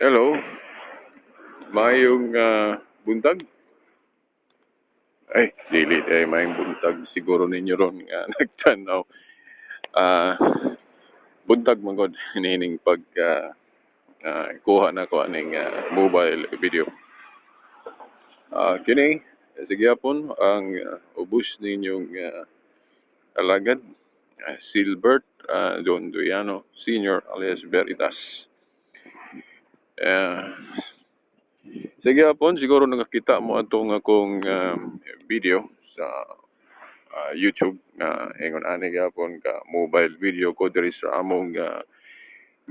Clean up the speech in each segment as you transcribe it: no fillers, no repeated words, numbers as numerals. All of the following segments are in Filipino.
Hello, mayong buntag. Ay, dili ay mayong buntag siguro ninyo ron nga nagtanaw. Ah, buntag magod nining pag kuha na ko aning mobile video. Kini sige hapon ang ubos ninyong alagad Silbert Don Duyano Senior alias Veritas. Uh, Sige hapon, siguro nakakita mo atong akong video sa YouTube nga ingon ani gyapon ka mobile video ko diri sa among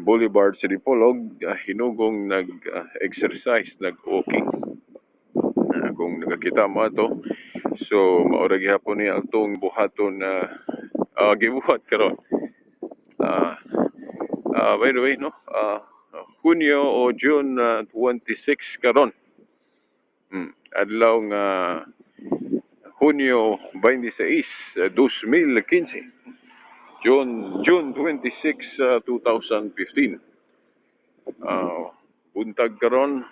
Boulevard sa Dipolog, hinugong nag-exercise, nag-walking. Kung nakakita mo ato, so maura gyapon ni atong buhaton na gibuhat karon. Uh, by the way, no, Hunyo o June 26 karon. Adlaw nga Hunyo 26, 2015. June 26, 2015. Buntag karon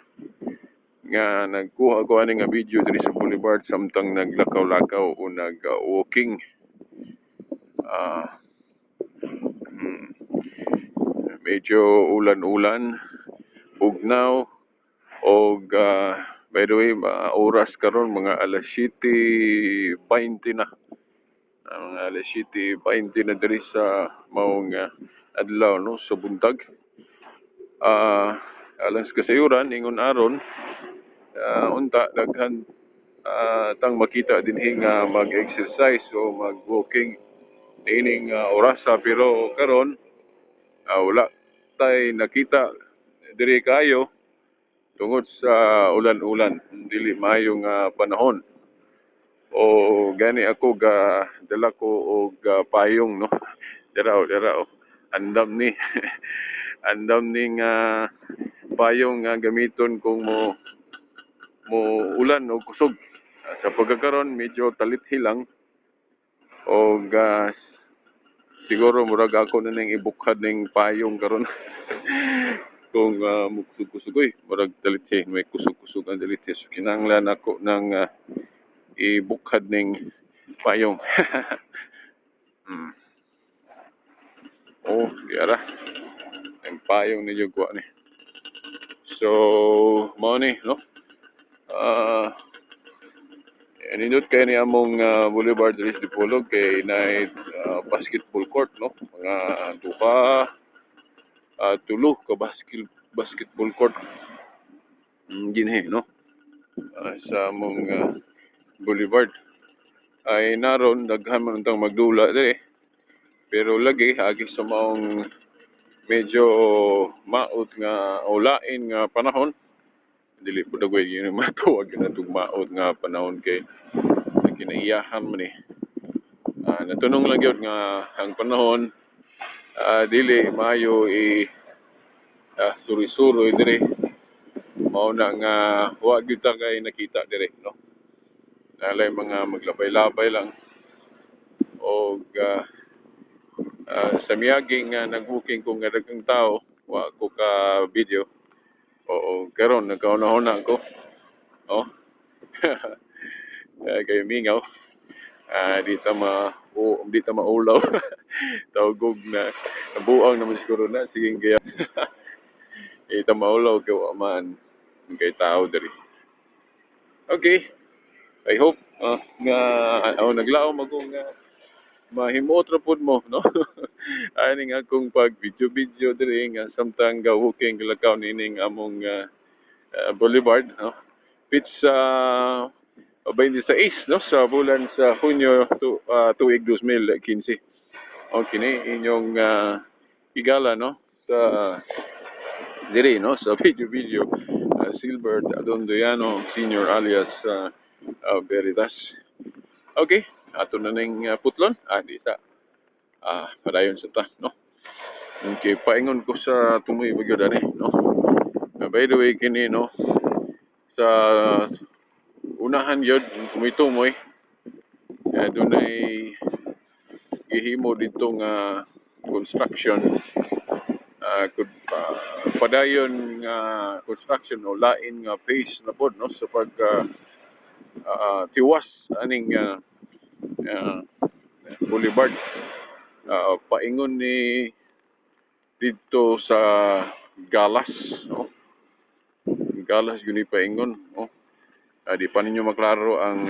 nga nagkuha ko ani nga video diri sa Boulevard samtang naglakaw-lakaw o nag-walking. Medyo ulan-ulan, ugnaw, og by the way, oras karon mga alas 7:20 na. Mga alas 7:20 na diri sa maong adlaw no sa buntag. Alang sa kasayuran ingon aron unta daghan tang makita dinhi nga mag-exercise o mag-walking ining orasa pero karon wala tay nakita diri kayo tungod sa ulan-ulan, dili maayong panahon. O gani ako ga dala ko og payong no. Dara. Andam ni andam ni nga payong nga gamiton kung mo ulan o kusog. Sa pagkakaron medyo talithi lang og siguro murag ako na ning ibukhad ning payong karon. Kung mukusog-kusugoy, murag dalithi, may kusog-kusog ang dalithi. So, kinanglan ako ng ibukhad ning payong. Yara. Ang payong ni Jugwa ni. So, mao ni, no? Nindot kayo ni among Boulevard Ris Dipolog kay night basketball court, no? Mga tulo ka basketball court ginhe no sa among Boulevard ay naron daghan man untang magdula dire pero lagi agi sa maong medyo maot nga ulain nga panahon dili pud dagoy gyud matuwag na tug maot nga panahon kay kinaiyahan man ni natunong lang gyud nga ang panahon dili maayo suri-suroy dire mao na nga wa gyud ta kay nakita dire no nalay mga maglabay-labay lang og sa miyagi nga nag-booking kung nga daghang tao wa ko ka video o karon nagkauna-una ko oh kay mingaw di ta maulaw tawgog na nabuang naman siguro na sige kaya ita maulaw kay wa man kay tao diri. Okay, I hope nga naglaom ako nga mahimot ra pud mo no. Ani nga akong pag video diri nga samtang walking lakaw nining among Boulevard no. Pizza 26 no sa bulan sa Hunyo tuig 2015. Okay ni inyong higala no sa diri no sa video Silbert Adondoyano Senior alias Veritas. Okay, ato na ning putlon. Di sa padayon sa ta no. Okay, paingon ko sa tumoy bagyo dani no. By the way kini no sa unahan yun tumoy-tumoy dunay gihimo dito nga construction padayon nga construction o lain nga phase na pod no sa pag tiwas aning uh, boulevard. Paingon ni dito sa Galas, no? Galas yun paingon, no? Di pa ninyo maklaro ang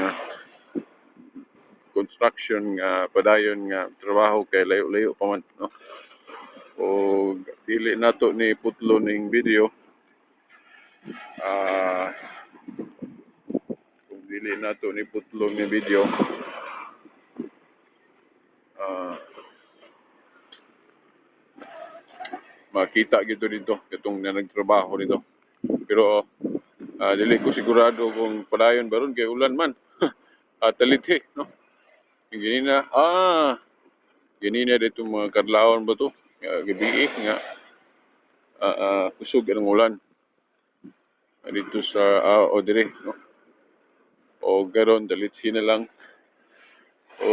construction nga padayon nga trabaho kay layo-layo pa man, no? O dili nato ni putlo ning video. Kung dili nato ni putlo ning video, makita gito dito katong na nagtrabaho dito. Pero dili ko sigurado kung padayon baron kay ulan man. Talithi, no? Ganina, ganina dito mga kadlawon ba to? Gabi nga kusog ang ulan. Dito sa o dire, no? O garon dalithi na lang. O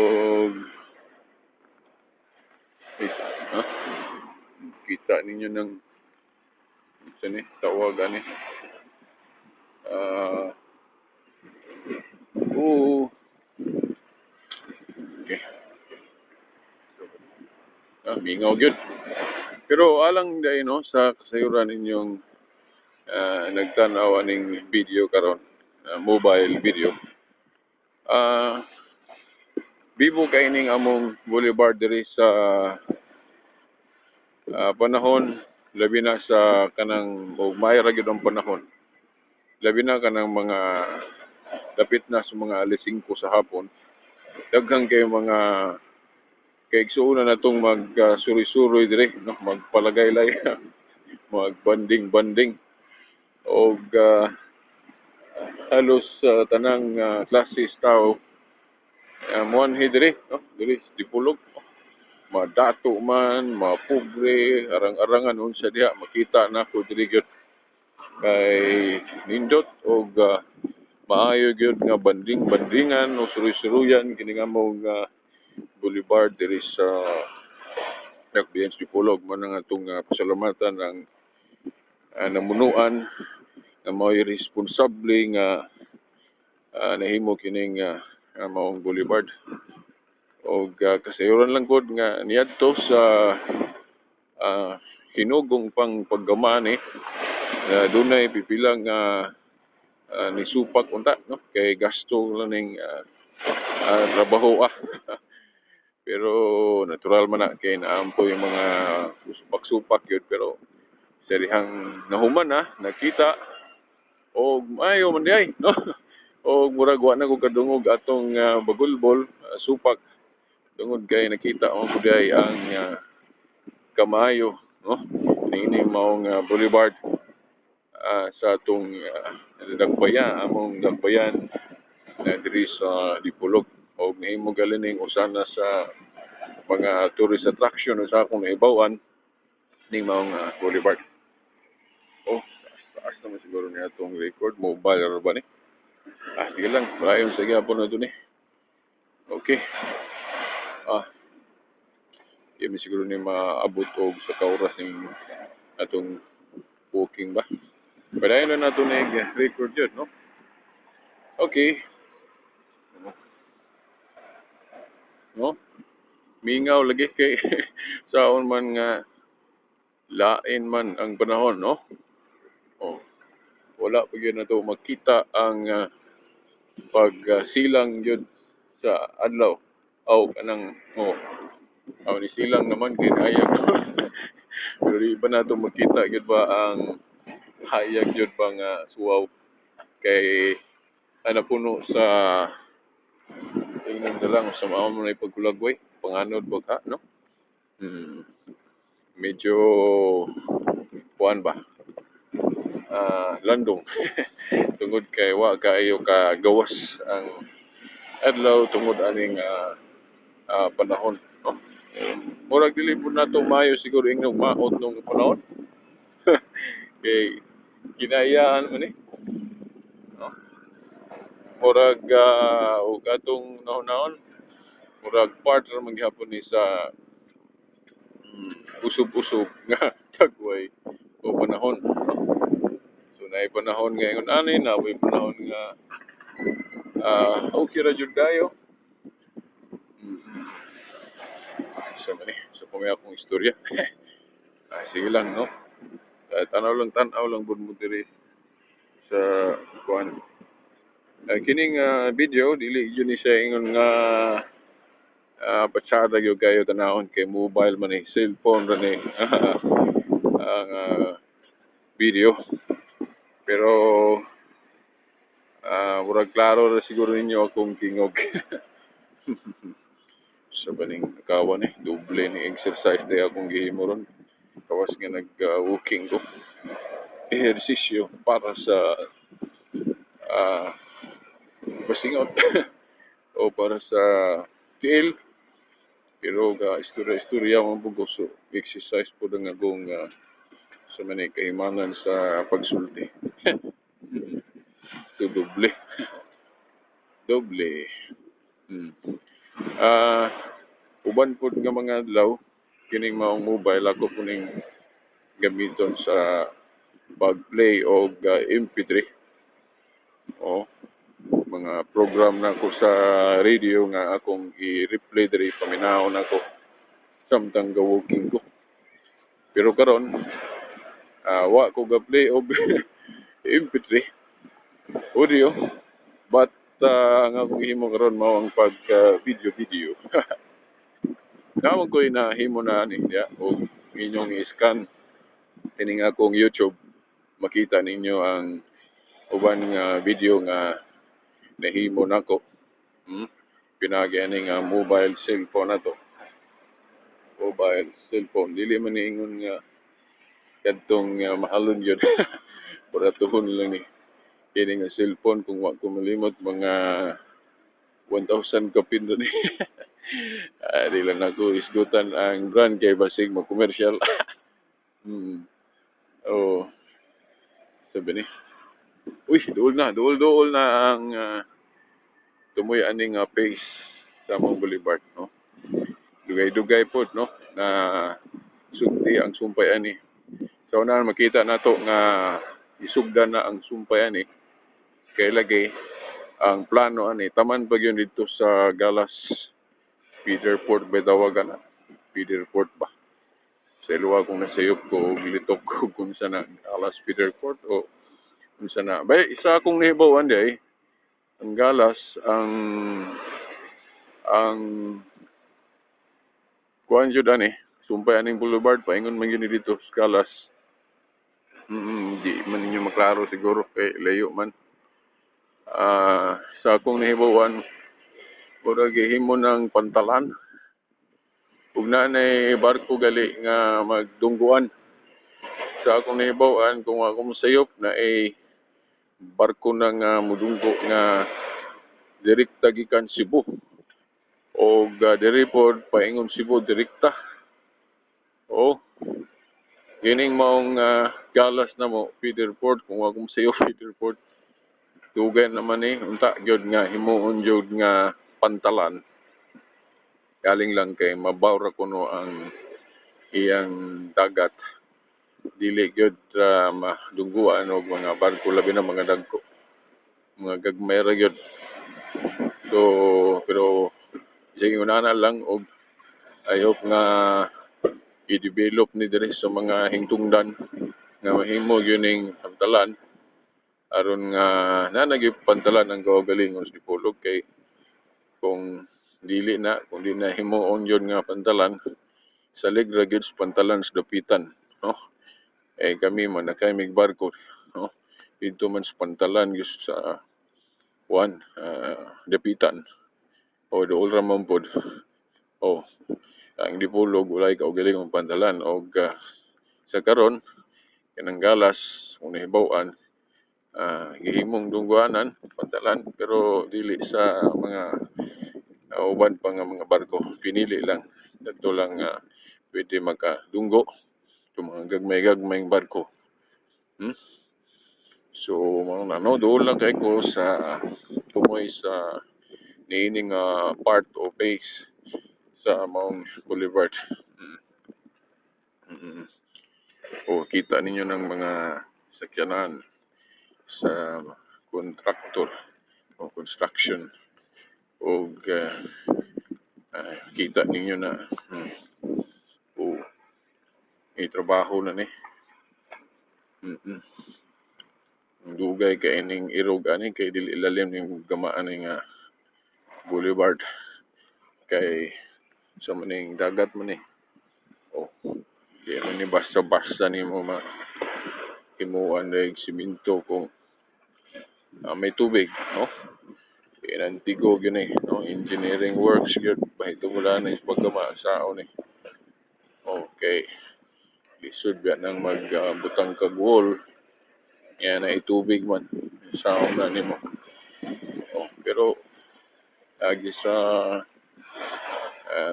kita ninyo ng sani tawag ani. Okay. Mingaw gyud. Pero alang dai no sa kasayuran ninyong nagtanaw aning video karon, mobile video. Bibo kay ning among boulevard diri sa panahon labi na sa kanang may ra gyud ang panahon. Labi na kanang mga dapit na sa mga alas 5 sa hapon. Daghang kay mga kaigsuon na natong mag-suri-suroy dire, no? Magpalagay-lay, mag-banding-banding. O halos tanang klases tao muanhi dire, no? Dire sa Dipolog. Madato man, mapobre, arang-arangan unsa diha makita na ko diri gyud kay nindot og maayo gyud nga banding-bandingan o suruy-suruyan kini nga mong boulevard diri sa Tagbiyan sa Dipolog. Man nga itong pasalamatan ng namunuan na may responsable nga nahimo kining maong boulevard. O kasayuran lang gud nga niadto sa hinugong pang paggamani dunay pipilang ni supak unta, no? Kay gasto lang ning trabaho pero natural man na kay naampo yung mga supak-supak yun, pero serihang nahuman nakita o ayaw man diay, no? O murag wa na ko kadungog atong bagulbol supak tungod kay nakita mo ko diay ang kamayo, no? Ning maong boulevard sa atong dagbayan, among dagbayan na diri sa Dipolog. O nahimo galining usana sa mga tourist attraction sa akong naibawan ning maong boulevard. Taas naman siguro niya itong record. Mobile ba ni? Sige lang. Malayon sa gyapon na ito ni. Okay. Hindi siguro niya maabot o sa kauras ng atong booking ba. Padayon na nato na record yun, no? Okay. No? Mingaw lagi kay saon man nga lain man ang panahon, no? Wala pa gyud nato makita ang pagsilang yun sa adlaw. Kanang ni silang naman kinayag. Pero di ba nato makita gyud ba ang hayag gyud ba nga suwaw kay puno sa tingnan na lang sa maon mo na ipagkulagway panganod ba no? Medyo kuan ba? Landong. Tungod kay wa kaayo ka gawas ang adlaw tungod aning panahon, no? Murag dili po nato mayo siguro ingong maot nung panahon. Kay kinayaan man no? Murag og atong nahon-nahon murag part ra man gyapon ni sa usog-usog nga tagway o panahon, no? So naay panahon ngayon ani na may panahon nga okay ra jud kayo. Sa man sa pamay akong istorya. Sige lang, no? Tanaw lang bud mo diri sa kuan. Kining video dili yun ni siya ingon nga patsada gyud kayo tanahon kay mobile man ni cellphone ra ni ang video. Pero murag klaro ra siguro ninyo akong tingog. Sa baning kawan doble ni exercise day akong gihimo ron. Kawas nga nag-walking ko. Ehersisyo para sa uh, pasingot o para sa tiil. Pero istorya man po so exercise po nga akong sa manay kahimangan sa pagsulti. So doble. Doble. Hmm. Uban po nga mga adlaw kining maong mobile ako po ning gamiton sa pag-play o MP3 o mga program na ko sa radio nga akong i-replay diri paminahon ako samtang ga-walking ko. Pero karon wa ko ga-play og MP3 audio but ang akong himo karon mao ang pag video. Namon ko inahimo na ani ya o inyong i-scan kining akong YouTube makita ninyo ang uban nga video nga nahimo nako. Pinagi ani nga mobile cellphone nato. Mobile cellphone dili man ingon nga kadtong mahalon yun. Para tuhon lang ni kini nga cellphone kung wa ko malimot mga 1,000 kapin doon. Di lang ako isgutan ang brand kay basig mag-commercial. Oh, sabi ni. Uy, duol na ang tumoy aning pace sa mong Boulevard, no? Dugay-dugay po, no? Na sugdi ang sumpay ani. So na makita nato nga isugdan na ang sumpay ani. Kay lagi ang plano ani taman pa yun dito sa Galas Feeder Port ba tawagan na? Feeder Port ba? Sa iluwa kung nasayop ko o gilitok ko kung sa na Galas Feeder Port o kung sa na. Bay, isa akong nahibawan di ang Galas, ang kuhan yun ani, sumpay aning Boulevard, paingon man yun dito sa Galas. Di man ninyo maklaro siguro kay layo man. Sa akong nahibawan, mura gihimo ng pantalan. Ug nanay barko gali nga magdungguan. Sa akong nahibawan, kung ako masayop na barko na nga mudunggo nga direkta gikan Cebu. O diri pod paingon Cebu direkta. O kining maong Galas na mo feeder port kung ako masayop feeder port. Dugay naman unta gyud nga himuon gyud nga pantalan. Galing lang kay mabawra kuno ang iyang dagat. Dili gyud madungguan og mga barko labi na mga dagko. Mga gagmay ra gyud. So pero sige unana lang og I hope nga i-develop ni diri sa mga hingtungdan nga mahimo gyud ning pantalan aron nga nanagi pantalan ang kaugalingon sa Dipolog kay kung dili na himuon yun nga pantalan sa ligra gyud sa pantalan sa dapitan, no? Kami man nakay mig barko, no? Dito man sa pantalan gyud sa dapitan o dool ra man pod. Ang Dipolog walay kaugalingon pantalan og sa karon kanang Galas kung nahibaw-an gihimong dungguanan pantalan pero dili sa mga uban pa nga mga barko pinili lang dito lang pwede makadunggo sa mga gagmay barko. So no doon lang kay ko sa tumoy sa niining part o base sa Mount Boulevard. O kita ninyo ng mga sakyanan sa contractor o construction o kita ninyo na o may trabaho na ni. Ang dugay kay ining irog ani kay dili ilalim ning gamaan ning boulevard kay sa maning dagat man ni. O kaya man ni basta-basta ni mo himuan dahil siminto kung may tubig, no? Inantigo yun no? Engineering works yun. Bahito mula na yung pagkama sa ni. Okay. Lisod ba nang magbutang kag-wall. Yan na itubig man. Sa na ni mo. Pero agi sa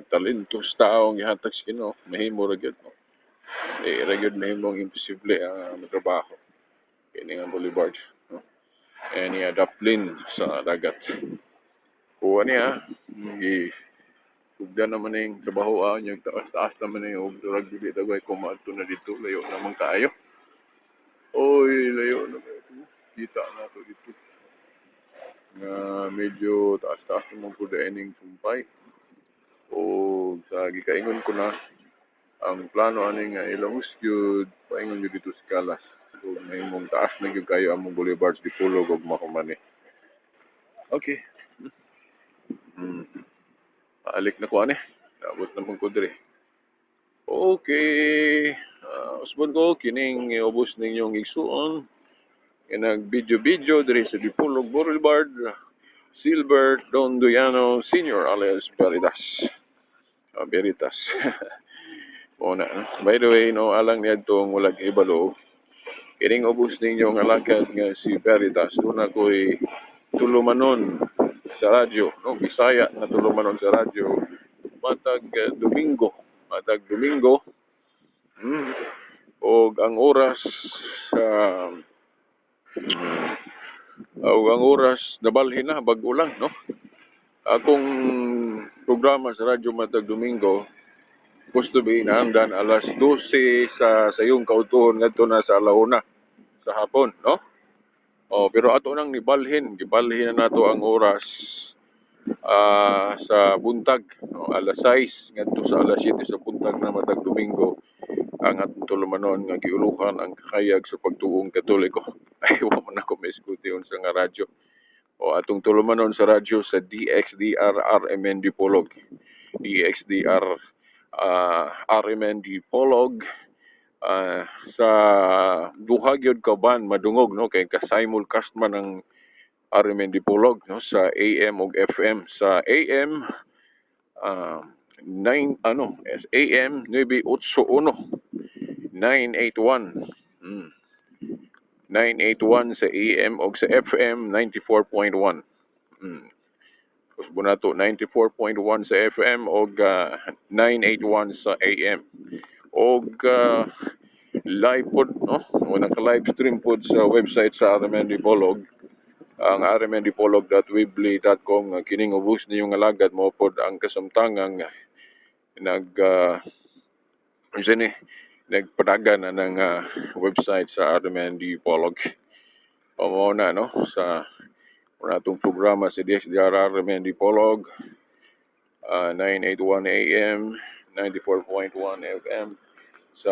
talentos taong ihatag sa Ginoo, mahimo ra gyud mo. Ra gyud mahimong imposible ang matrabaho. Kini nga boulevard, no? Niya daplin sa dagat. Kuha niya, ugdan naman yung trabaho yung taas naman yung durag dili dagway kumadto na dito, layo naman kaayo. Oy, layo na ito. Kita na to dito. Medyo taas-taas naman po daining sumpay. O sa gikaingon ko na ang plano aning ilahus gyud paingon gyud dito sa Kalas. So mahimong taas na gyud kayo among boulevards di Pulog ug Makumani. Okay. Alik na ko ani. Abot naman ko dire. Okay. Usbon ko kining ubos ninyong igsuon. Nag-video dire sa Dipolog Boulevard. Silbert Don Duyano Sr. alias Veritas. Veritas. Una. By the way, no, alang niya itong walang ibalo. Kining ubos ninyong alagad nga si Veritas. Una ko'y tulumanon sa radyo. No? Bisaya na tulumanon sa radyo. Matag Domingo. O ang oras ang oras nabalhin na bag-o lang, no? Akong programa sa radyo matag Domingo gusto be inaandan alas 12 sa sayong kautuhon ngadto na sa alauna sa hapon, no? Pero ato nang gibalhin na nato ang oras sa buntag, no? Alas 6 ngadto sa alas 7 sa buntag na matag Domingo ang atong tulumanon nga giulukan ang kakayag sa pagtuong Katoliko. Ay wa man ako maiskuti unsa nga radyo. Atong tulumanon sa radyo sa DXDR RMN Dipolog. DXDR RMN Dipolog sa duha gyud ka ban madungog, no, kay ka-simulcast man ang RMN Dipolog, no, sa AM ug FM. Sa AM AM 981 981 sa AM ug sa FM 94.1. Kusbo na to 94.1 sa FM ug 981 sa AM. Og live pod, no? Wala ka live stream pod sa website sa RMN Dipolog. Ang rmndipolog.weebly.com kining ubos niyong alagad mo pod ang kasamtangang nagpadagan na ng website sa RMN Dipolog. Mao na, no, sa natong programa sa DXDR RMN Dipolog, 981 AM, 94.1 FM sa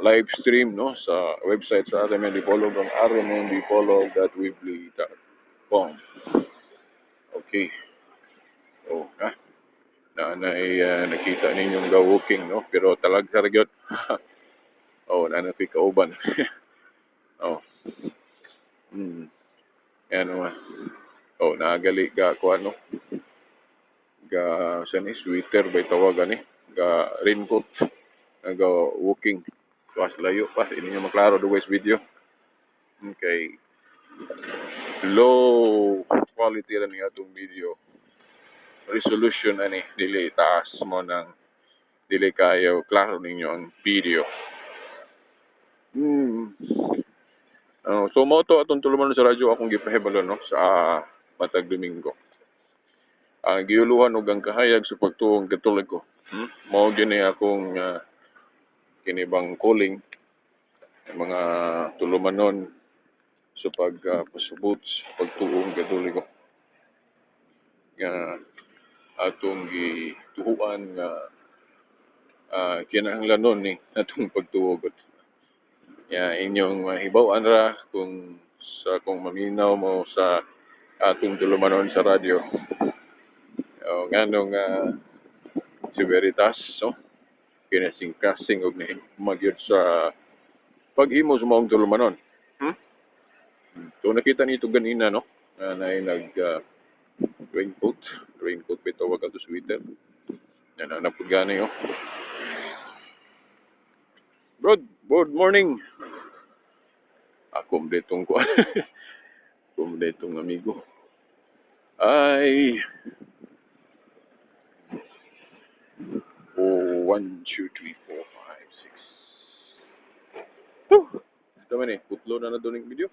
live stream, no, sa website sa RMN Dipolog, ang rmndipolog.weebly.com. Okay. Nakita ninyong walking, no, pero talag sa ragyot. Nanapik kauban. Nagali ga ko ano. Ga sani sweater bay tawagan ni. Ga raincoat. Ga walking. Pas layo pas ini nyo maklaro do guys video. Okay. Low quality rin nga itong video. Resolution ani dili taas mo nang dili kayo klaro ninyo ang video. So mo to atong tulumanon sa radyo akong gipahibalo, no, sa matag Domingo. Ang giuluhan og ang kahayag sa pagtuong Katoliko. Mao gini akong kini bang calling ang mga tulumanon sa pagpasubot sa pagtuong katoliko nga atong gituhuan nga kinahanglanon ni atong pagtuog. Inyong mahibaw-an ra kung maminaw mo sa atong tulumanon sa radyo. Nganong si Veritas, no? Kinasing-kasing og nagyod sa pag-imo sa maong tulumanon. So nakita nito ganina, no? Na raincoat bitawag ato sweater. Yan ang napugani, oh. Good morning. Kompletong ko. Kompletong amigo. Ay 1, 2, 3, 4, 5, 6. Ito man putlo na doon yung video.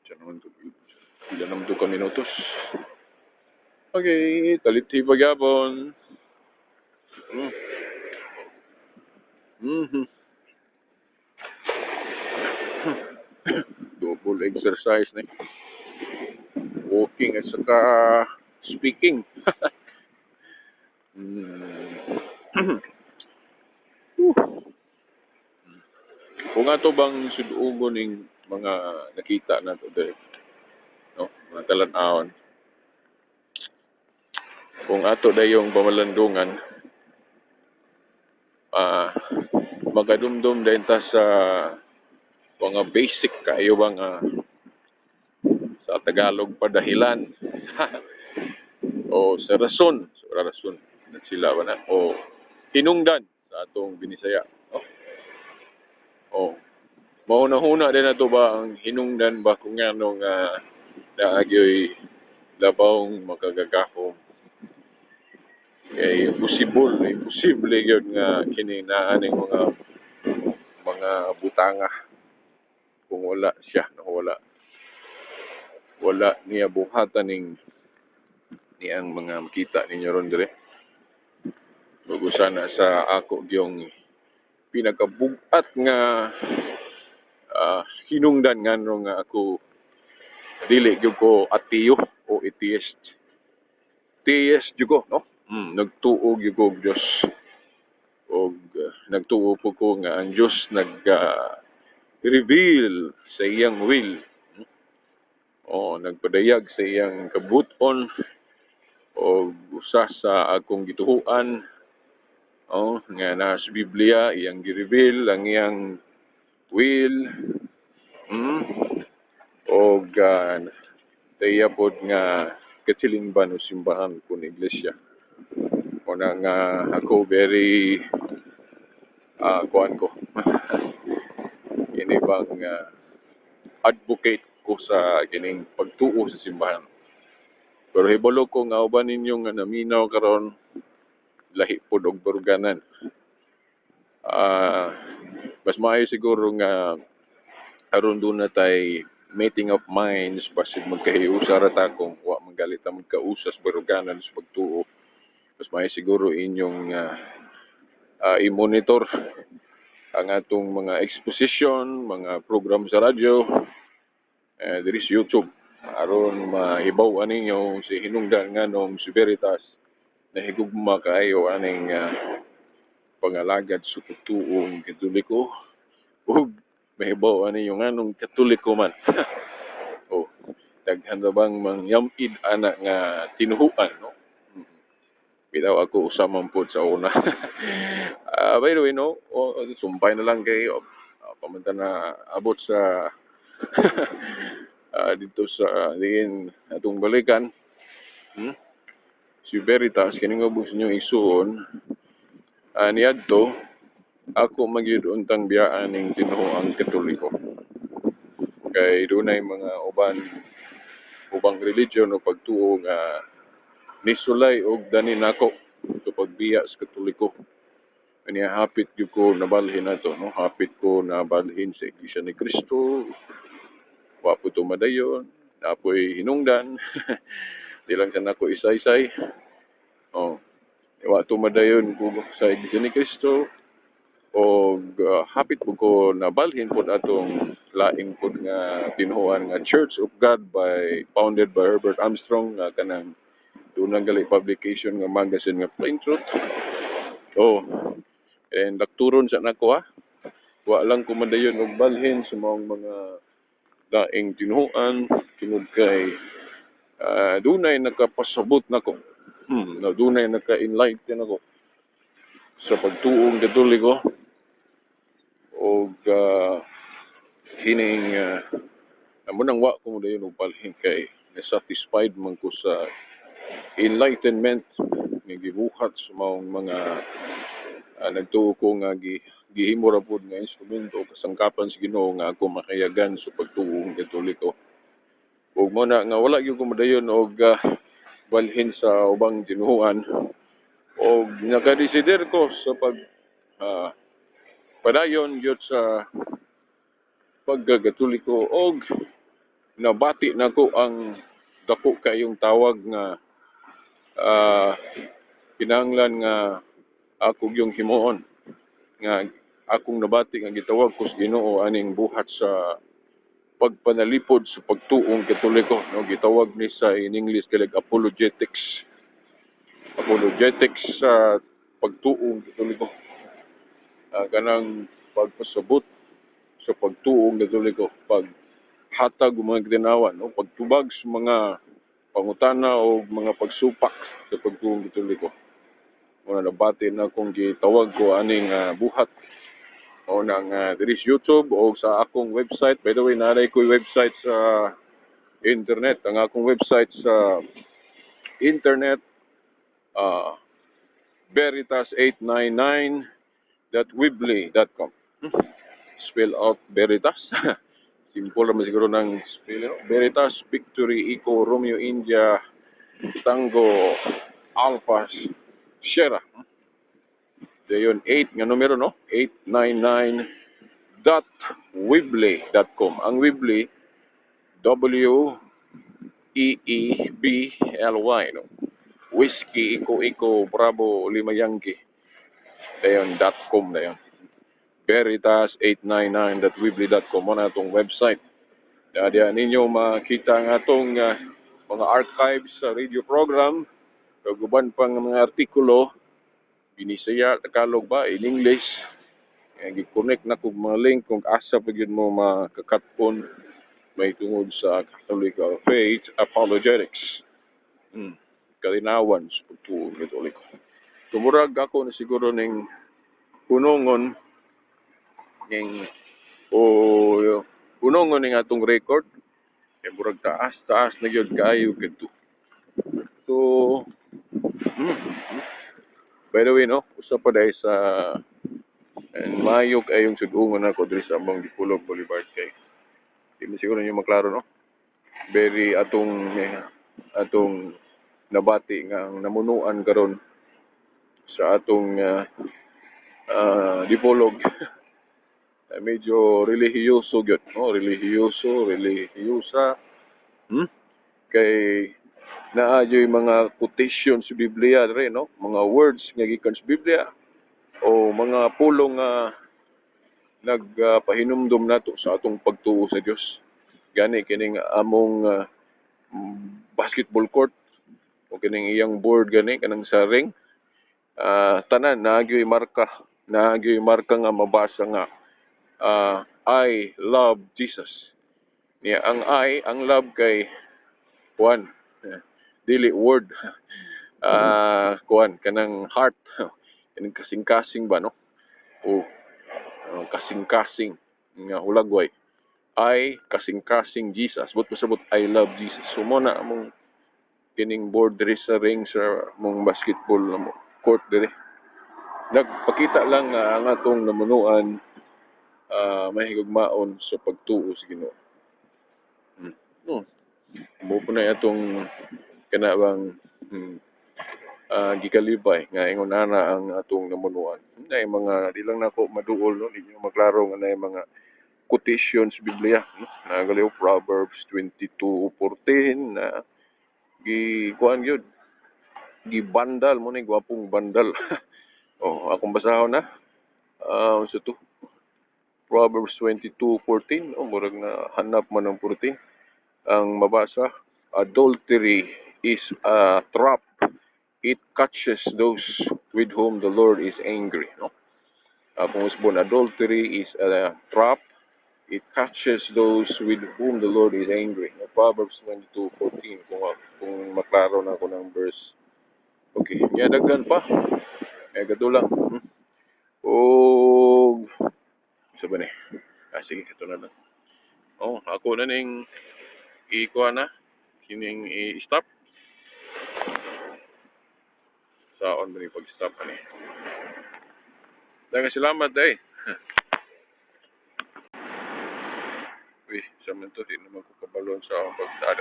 Diyan naman ito. Ilan naman ito ka minutos. Okay, taliti pagyapon. Double exercise na. Walking at saka speaking. Kung ato bang sudugon ning mga nakita na to dere, no? Mga talan-awon. Kung ato dayong pamalandungan, magadumdum din ta sa mga basic kayo bang sa Tagalog padahilan o sa rason na sila ba na o hinungdan sa atong binisaya, no? Mauna-huna din na to ba ang hinungdan ba kung anong naagyoy labawng makagagahom. Imposible yun nga kininaaning mga butanga kung wala siya, no? Wala niya buhatan niyang mga makita ninyo ron dire. Bago sana sa ako yung pinakabugat nga hinungdan nga nga ako dili gyud ko ateo o atheist. Theist gyud ko, no? Nagtuo gyud ko og Dios. Og nagtuo po ko nga ang Dios reveal sa iyang will. Nagpadayag sa iyang kabuton o usa sa akong gituhuan nga nasa Biblia iyang gi-reveal ang iyang will o daya pod nga katilingban o simbahan ko ng iglesia. O nga ako very kuan ko ini bang advocate ko sa kining pagtuo sa simbahan. Pero hibalo ko nga uban ninyo nga naminaw karon lahi pod og baruganan. Mas maayo siguro nga aron doon na tay meeting of minds basid magkahiusa ra ta kung wa magalit ta magkausas baruganan sa pagtuo. Mas maayo siguro inyong i-monitor ang atong mga exposition, mga program sa radyo, diri sa YouTube aron mahibaw-an ninyo si hinungdan nganong si Veritas na higugma kaayo aning pangalagad sa pagtuong Katoliko ug mahibaw-an ninyo nganong Katoliko man. Daghan na bang mangyamid ana nga tinuhuan, no? Bitaw ako usa man pod sa una. By the way, no, sumpay na lang kayo. Pamantan na abot sa dito sa diin atong balikan. Si Veritas kining ubos niyo isuon niadto ako magyud untang biyaan ning tinuhuang Katoliko. Kay dunay mga ubang religion o pagtuo nga nisulay og dani nako sa pagbiya sa Katoliko. Kanya hapit gyud ko nabalhin nato, no? Hapit ko nabalhin sa Iglesia ni Cristo. Wa po tumadayon, napoy hinungdan. Di lang sa nako isay-say. Wa tumadayon ko sa Iglesia ni Cristo. o hapit po ko nabalhin po atong laing po nga tinuoan nga Church of God founded by Herbert Armstrong nga kanang dunang gali publication nga magazine nga Plain Truth. Oh, and lakturon sa nako wa lang ko madayon og balhin sa mga daing tinuoan tungod kay dunay nakapasabot nako. Na dunay naka-enlighten ako sa pagtuong Katoliko o hining amo nang wa ko dayon og balhin kay na-satisfied man ko sa enlightenment nga gibuhat sa mga nagtuo ko nga gihimo ra pud nga instrumento kasangkapan sa Ginoo nga ako makayagan sa pagtuong Katoliko. Ug mo na nga wala gyud ko madayon og balhin sa ubang tinuoan o nakadesider ko sa padayon gyud sa pagkatoliko og nabati nako ang dako kayong tawag nga kinahanglan nga ako yung himuon nga akong nabati nga gitawag ko sa Ginoo aning buhat sa pagpanalipod sa pagtuong Katoliko, no, gitawag ni sa in English kay apologetics sa pagtuong Katoliko. Kanang pagpasabot sa pagtuong Katoliko, paghatag og mga ginawa, no, pagtubag sa mga pangutana o mga pagsupak sa pagtuong Katoliko. Muna nabati na kung gitawag ko aning buhat o nang diri sa YouTube o sa akong website. By the way, naray ko website sa internet. Ang akong website sa internet, veritas899.weebly.com. Spell out Veritas. Simple naman siguro ng spell. Veritas, Victory, Eco, Romeo, India, Tango, Alpha, Sierra. Dayon 8 nga numero, no? 899.weebly.com. Ang Weebly, W-E-E-B-L-Y, no? Whiskey, Iko, Bravo, Lima Yankee. Dayon, .com na yun. Veritas899.weebly.com mo na itong website. Diyan ninyo makita ang atong mga archives sa radio program. Kaguban pang mga artikulo, Binisaya, Tagalog ba, in English. Gi-connect na kung mga link kung asa pa yun mo makakatpon may tungod sa Catholic faith apologetics. Kalinawan sa pagtuong Katoliko. Tumurag ako na siguro ning punongon ning punongon ning atong record. Kaya murag taas na yun kayo kadto. So, by the way, no, usa pa dahil sa mayog ayong sugungon ako diri sa among Dipolog Boulevard kay. Di mo siguro nyo maklaro, no? Very atong nabati nga namunuan karon sa atong Dipolog. Medyo relihiyoso gyud, no? Relihiyosa. Kay naayoy mga quotation sa Biblia rin, no? Mga words nga gikan sa Biblia o mga pulong nga nagpahinumdom nato sa atong pagtuo sa Dios. Gani kining among basketball court o kining iyang board gani kanang sa ring. Tanan naagyoy marka nga mabasa nga I love Jesus. Niya ang love kay kuan dili word. Kuan kanang heart. Kanang kasing-kasing ba, no? O kasing-kasing nga hulagway. I kasing-kasing Jesus. But pasabot I love Jesus. So mo na among kining board diri sa ring sa mong basketball na court diri. Nagpakita lang nga ang atong namunuan mahigugmaon sa pagtuo sa Ginoo. Mo po na atong kanabang gikalibay nga ingon ana ang atong namunuan. Nay mga di lang nako maduol, no, di nyo maklaro nga nay mga quotations sa Biblia, no? Nagaliw Proverbs 22:14 na kuan gyud gibandal mo ni gwapong bandal. Akong basahon na. So to Proverbs 22:14, murag na hanap man ng 14 ang mabasa. Adultery is a trap. It catches those with whom the Lord is angry. No? Kung usbon, adultery is a trap. It catches those with whom the Lord is angry. Proverbs 22:14, kung maklaro na ako ng verse. Okay, daghan pa. Gado lang. O, isa ba ni? Sige, ito na lang. Ako na ning ikuha na. Kining i-stop. Saon ba ni pag-stop ani? Daghang salamat day. Uy, sa man to, di naman ko kabalon sa akong pag-start.